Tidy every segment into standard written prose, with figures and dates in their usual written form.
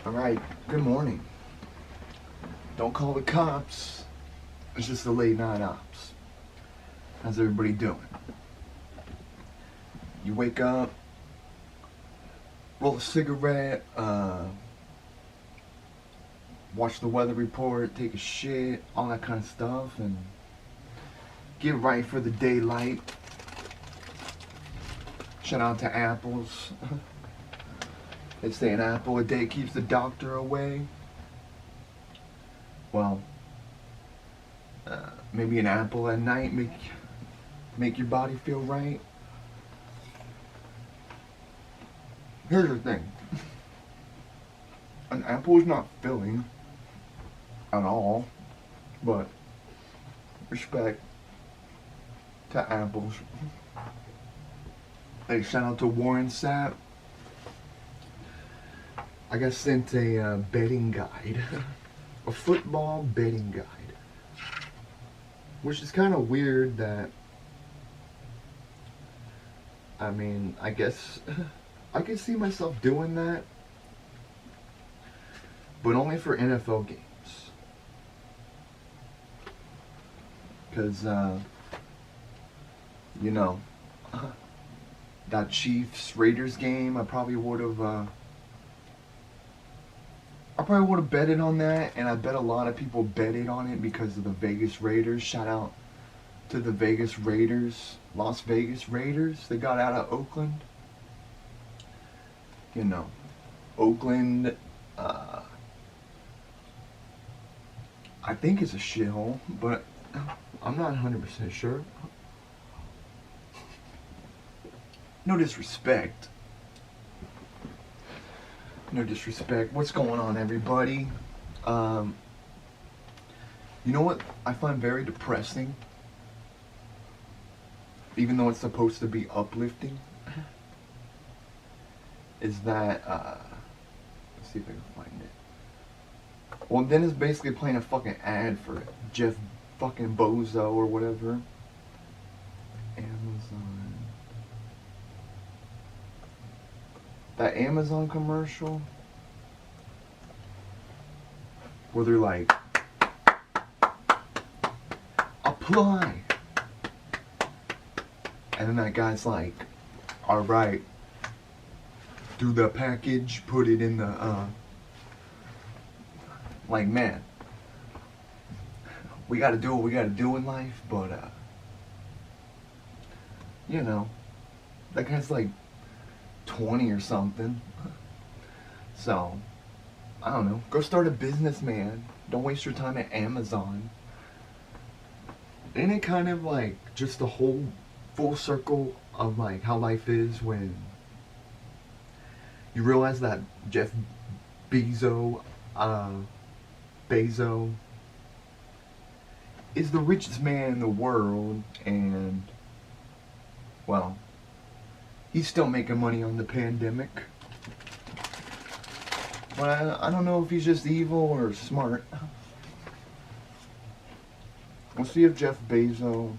Alright, good morning. Don't call the cops. It's just a late night ops. How's everybody doing? You wake up, roll a cigarette, watch the weather report, take a shit, all that kind of stuff, and get right for the daylight. Shout out to apples. They say an apple a day keeps the doctor away. Well, maybe an apple at night make your body feel right. Here's the thing. An apple is not filling at all, but respect to apples. Hey, shout out to Warren Sapp. I got sent a betting guide, a football betting guide, which is kind of weird that, I guess I could see myself doing that, but only for NFL games. Because, that Chiefs-Raiders game, I probably would have betted on that, and I bet a lot of people betted on it because of the Vegas Raiders. Shout out to the Vegas Raiders, Las Vegas Raiders. They got out of Oakland. Oakland, I think it's a shithole, but I'm not 100% sure. No disrespect. No disrespect. What's going on, everybody? You know what I find very depressing? Even though it's supposed to be uplifting, is that, let's see if I can find it. Well, Dennis basically playing a fucking ad for Jeff fucking Bozo or whatever. Amazon. That Amazon commercial where they're like, apply. And then that guy's like, alright, do the package, put it in the, like, man, we gotta do what we gotta do in life, but, that guy's like 20 or something. So, I don't know. Go start a business, man. Don't waste your time at Amazon. Ain't it kind of like just the whole full circle of like how life is when you realize that Jeff Bezos is the richest man in the world, and well, he's still making money on the pandemic. But I don't know if he's just evil or smart. We'll see if Jeff Bezos...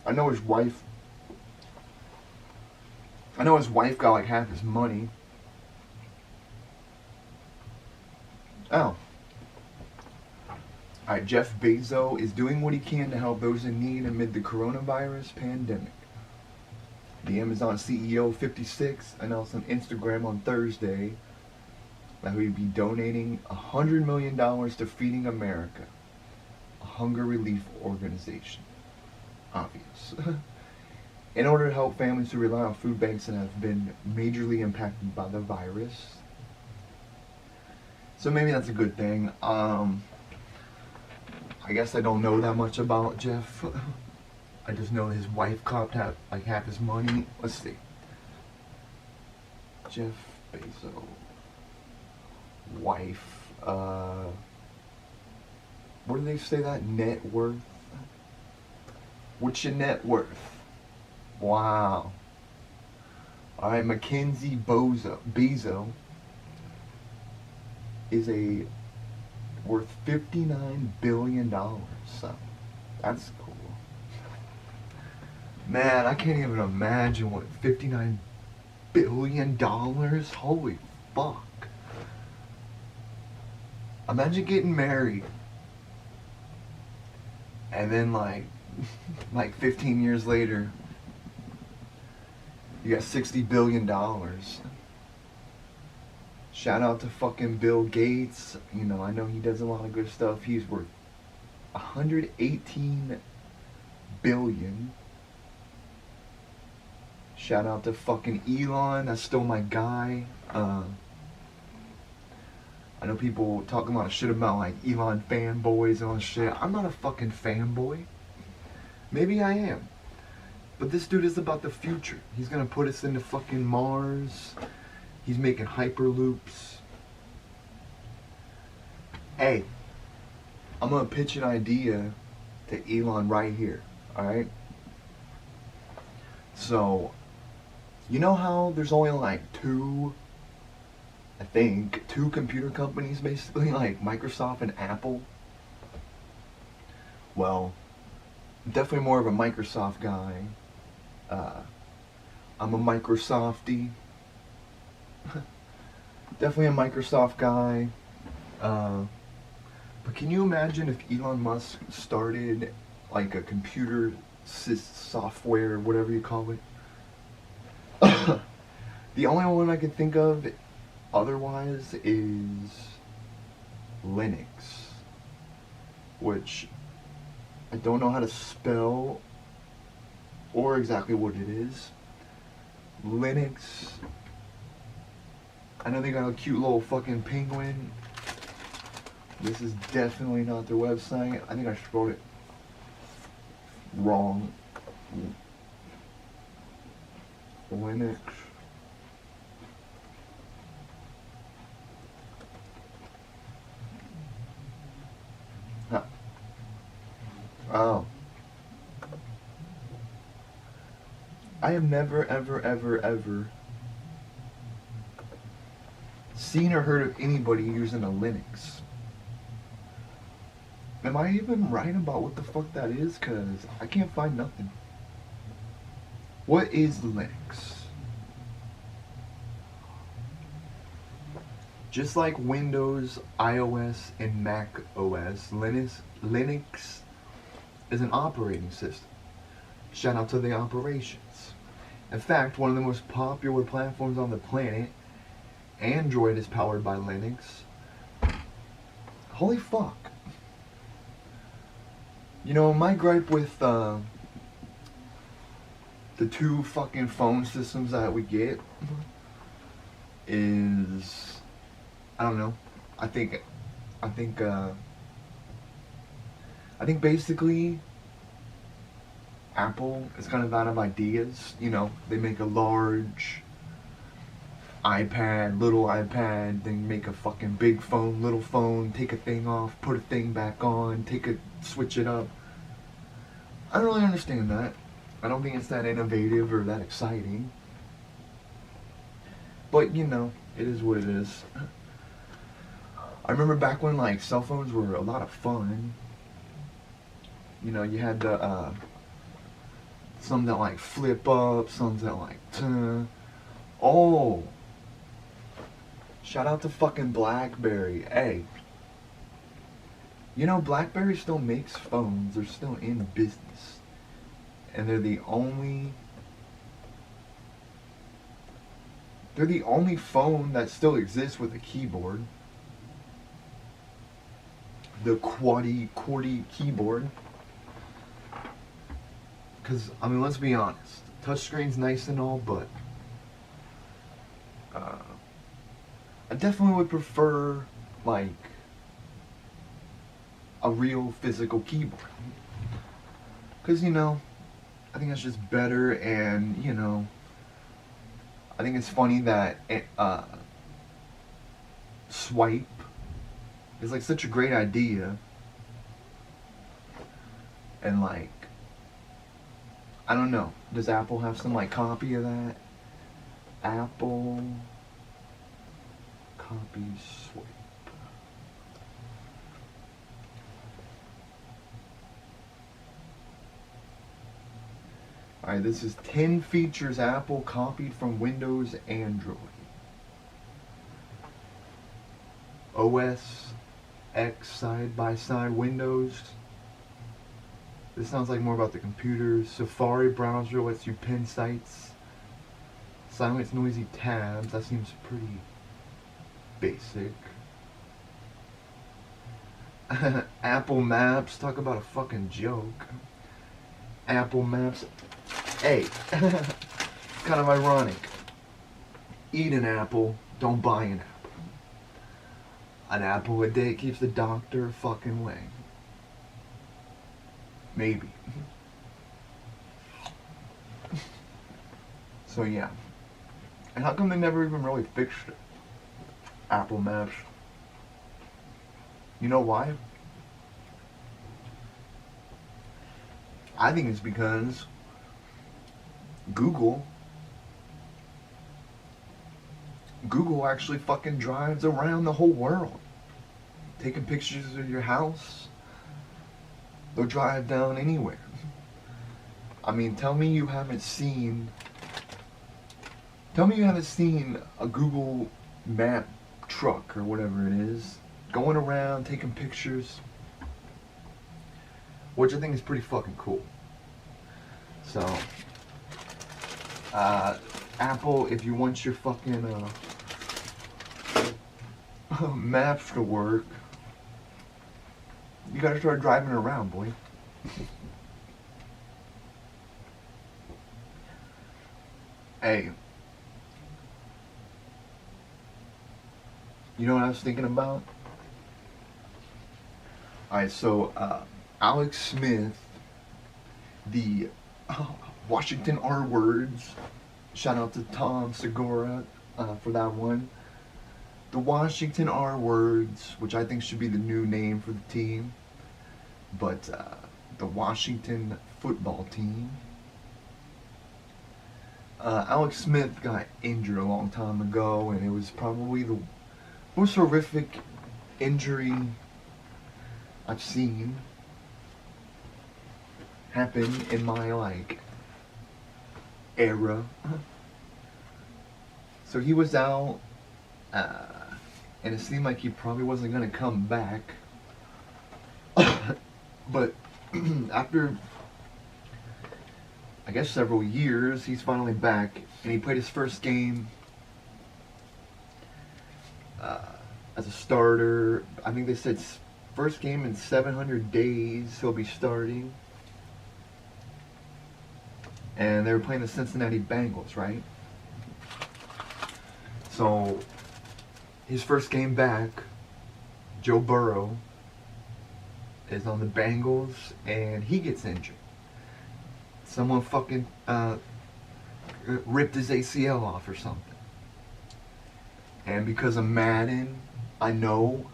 I know his wife got like half his money. Oh. Alright, Jeff Bezos is doing what he can to help those in need amid the coronavirus pandemic. The Amazon CEO, 56, announced on Instagram on Thursday that he would be donating $100 million to Feeding America, a hunger relief organization. Obvious. In order to help families who rely on food banks that have been majorly impacted by the virus. So maybe that's a good thing. I guess I don't know that much about Jeff. I just know his wife copped like half his money. Let's see. Jeff Bezos. Wife. What do they say that? Net worth? What's your net worth? Wow. Alright, Mackenzie Bezos is worth $59 billion. So, that's cool. Man, I can't even imagine what $59 billion? Holy fuck. Imagine getting married and then like 15 years later you got $60 billion. Shout out to fucking Bill Gates. You know, I know he does a lot of good stuff. He's worth 118 billion. Shout out to fucking Elon. That's still my guy. I know people talk a lot of shit about like Elon fanboys and all this shit. I'm not a fucking fanboy. Maybe I am. But this dude is about the future. He's gonna put us into fucking Mars. He's making hyperloops. Hey, I'm gonna pitch an idea to Elon right here, alright? So, you know how there's only like two computer companies basically, like Microsoft and Apple? Well, I'm definitely more of a Microsoft guy. I'm a Microsoftie. Definitely a Microsoft guy. But can you imagine if Elon Musk started like a computer software, whatever you call it? The only one I can think of otherwise is Linux, which I don't know how to spell or exactly what it is. Linux. I know they got a cute little fucking penguin. This is definitely not their website. I think I spelled it wrong. Linux. Huh. Oh. I have never, ever seen or heard of anybody using a Linux. Am I even right about what the fuck that is? Cause I can't find nothing. What is Linux? Just like Windows, iOS, and Mac OS, Linux is an operating system. Shout out to the operations. In fact, one of the most popular platforms on the planet, Android, is powered by Linux. Holy fuck. You know, my gripe with the two fucking phone systems that we get is, I don't know. I think basically Apple is kind of out of ideas. You know, they make a large iPad, little iPad, then make a fucking big phone, little phone, take a thing off, put a thing back on, switch it up. I don't really understand that. I don't think it's that innovative or that exciting. But, you know, it is what it is. I remember back when, like, cell phones were a lot of fun. You know, you had the, some that, like, flip up, some that, like, oh! Shout out to fucking BlackBerry. Hey. You know, BlackBerry still makes phones. They're still in business. And they're the only phone that still exists with a keyboard. The QWERTY keyboard. Because, I mean, let's be honest. Touchscreen's nice and all, but I definitely would prefer, like, a real physical keyboard. Because, you know, I think that's just better, and, you know, I think it's funny that swipe is, like, such a great idea. And, like, I don't know. Does Apple have some, like, copy of that? Apple copy swipe. Alright, this is 10 features Apple copied from Windows Android. OS X side-by-side Windows. This sounds like more about the computer. Safari browser lets you pin sites. Silence noisy tabs. That seems pretty basic. Apple Maps. Talk about a fucking joke. Apple Maps. Hey. Kind of ironic. Eat an apple. Don't buy an apple. An apple a day keeps the doctor fucking away. Maybe. So yeah. And how come they never even really fixed it? Apple Maps. You know why? I think it's because Google actually fucking drives around the whole world. Taking pictures of your house. They'll drive down anywhere. I mean, tell me you haven't seen a Google Map truck or whatever it is going around taking pictures, which I think is pretty fucking cool. So, Apple, if you want your fucking maps to work, you gotta start driving around, boy. Hey. You know what I was thinking about? Alright, so, Alex Smith, the Washington R words, shout out to Tom Segura for that one. The Washington R words, which I think should be the new name for the team, but the Washington football team. Alex Smith got injured a long time ago, and it was probably the most horrific injury I've seen happen in my, like, era. So he was out, and it seemed like he probably wasn't gonna come back. But after, I guess, several years, he's finally back, and he played his first game as a starter. I think they said first game in 700 days he'll be starting. And they were playing the Cincinnati Bengals, right? So, his first game back, Joe Burrow is on the Bengals, and he gets injured. Someone fucking ripped his ACL off or something. And because of Madden, I know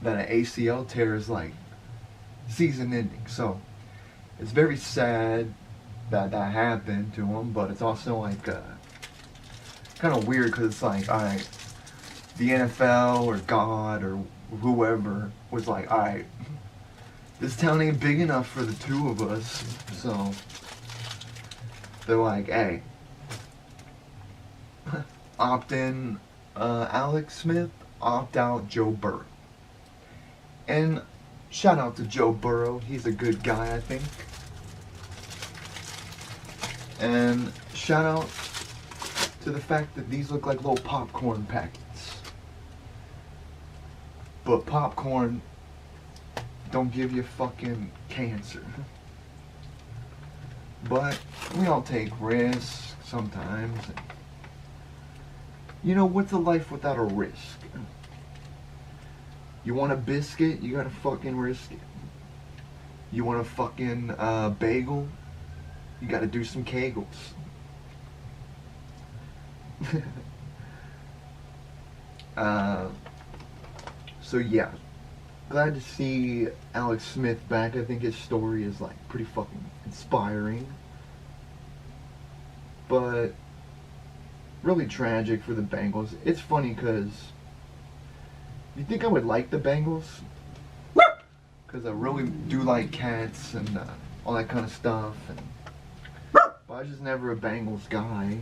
that an ACL tear is like season ending. So, it's very sad that happened to him, but it's also like kind of weird because it's like, alright, the NFL or God or whoever was like, alright, this town ain't big enough for the two of us, so they're like, hey, opt in Alex Smith, opt out Joe Burrow. And shout out to Joe Burrow, he's a good guy, I think. And shout out to the fact that these look like little popcorn packets. But popcorn don't give you fucking cancer. But we all take risks sometimes. You know, what's a life without a risk? You want a biscuit, you gotta fucking risk it. You want a fucking bagel? You gotta do some kegels. So yeah, glad to see Alex Smith back. I think his story is like pretty fucking inspiring, but really tragic for the Bengals. It's funny because you think I would like the Bengals, because I really do like cats and all that kind of stuff. And, but I was just never a Bengals guy.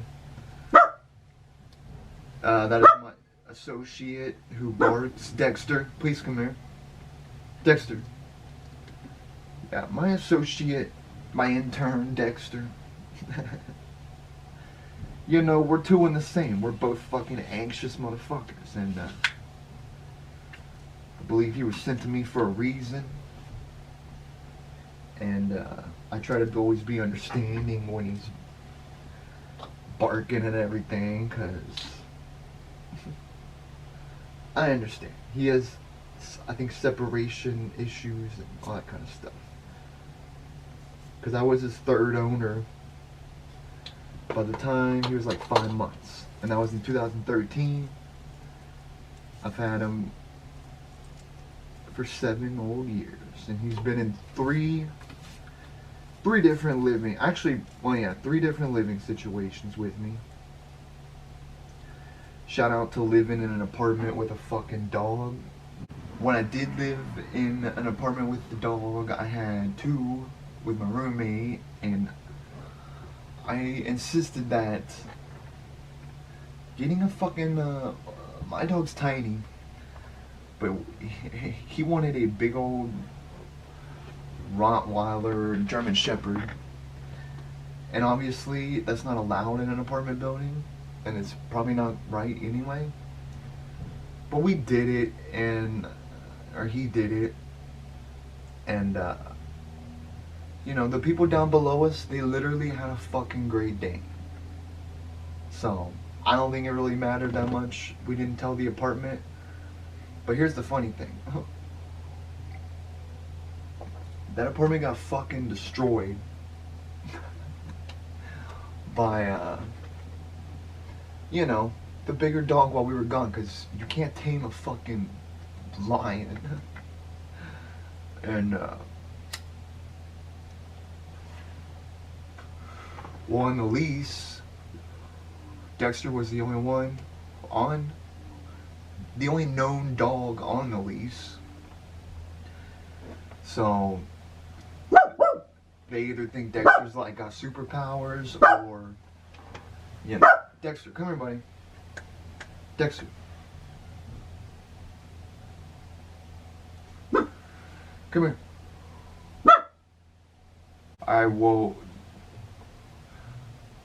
That is my associate who barks. Dexter, please come here. Dexter. Yeah, my associate, my intern, Dexter. You know, we're two in the same. We're both fucking anxious motherfuckers. And I believe he was sent to me for a reason. And I try to always be understanding when he's barking and everything, because I understand. He has, I think, separation issues and all that kind of stuff. Because I was his third owner by the time he was like 5 months. And that was in 2013. I've had him for 7 whole years. And he's been in three different living, actually, well, yeah, 3 different living situations with me. Shout out to living in an apartment with a fucking dog. When I did live in an apartment with the dog, I had 2 with my roommate, and I insisted that getting a fucking, my dog's tiny, but he wanted a big old Rottweiler German Shepherd, and obviously that's not allowed in an apartment building, and it's probably not right anyway, but we did it, or he did it, and you know, the people down below us, they literally had a fucking Great Dane. So I don't think it really mattered that much. We didn't tell the apartment, but here's the funny thing. That apartment got fucking destroyed by, you know, the bigger dog while we were gone, because you can't tame a fucking lion. And, well, on the lease, Dexter was the only one the only known dog on the lease. So they either think Dexter's like got superpowers, or, you know, Dexter, come here, buddy. Dexter. Come here.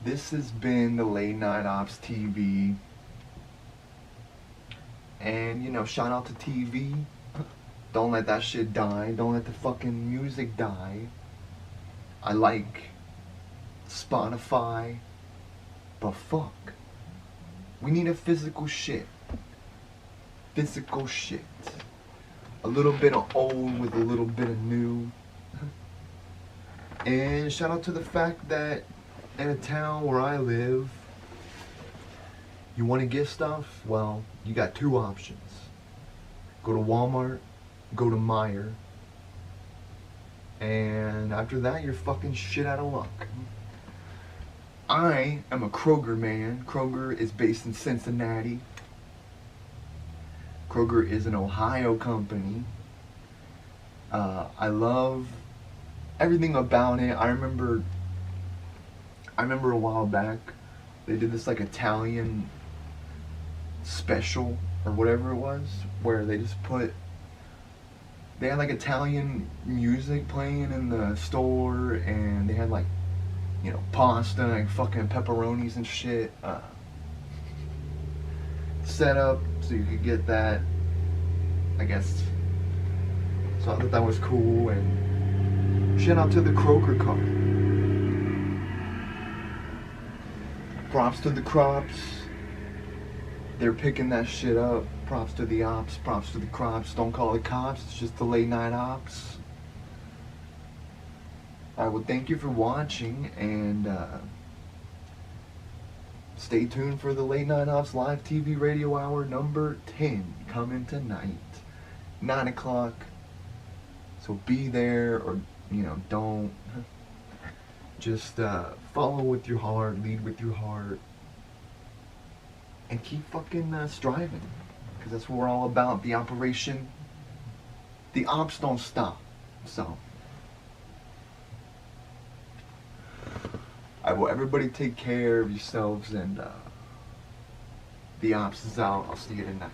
This has been the Late Night Ops TV. And, you know, shout out to TV. Don't let that shit die. Don't let the fucking music die. I like Spotify, but fuck. We need a physical shit. Physical shit. A little bit of old with a little bit of new. And shout out to the fact that in a town where I live, you want to get stuff? Well, you got 2 options. Go to Walmart, go to Meijer, and after that, you're fucking shit out of luck. I am a Kroger man. Kroger is based in Cincinnati. Kroger is an Ohio company. I love everything about it. I remember a while back, they did this like Italian special or whatever it was, where they had like Italian music playing in the store, and they had like, you know, pasta and fucking pepperonis and shit set up so you could get that, I guess. So I thought that was cool, and shout out to the Kroger card. Props to the crops. They're picking that shit up. Props to the ops. Props to the crops. Don't call it cops. It's just the Late Night Ops. I would thank you for watching, and stay tuned for the Late Night Ops live TV radio hour number 10 coming tonight, 9 o'clock. So be there, or, you know, don't. Just follow with your heart, lead with your heart, and keep fucking striving, because that's what we're all about. The operation, the ops don't stop. So I Alright, well, everybody take care of yourselves, and the ops is out. I'll see you tonight.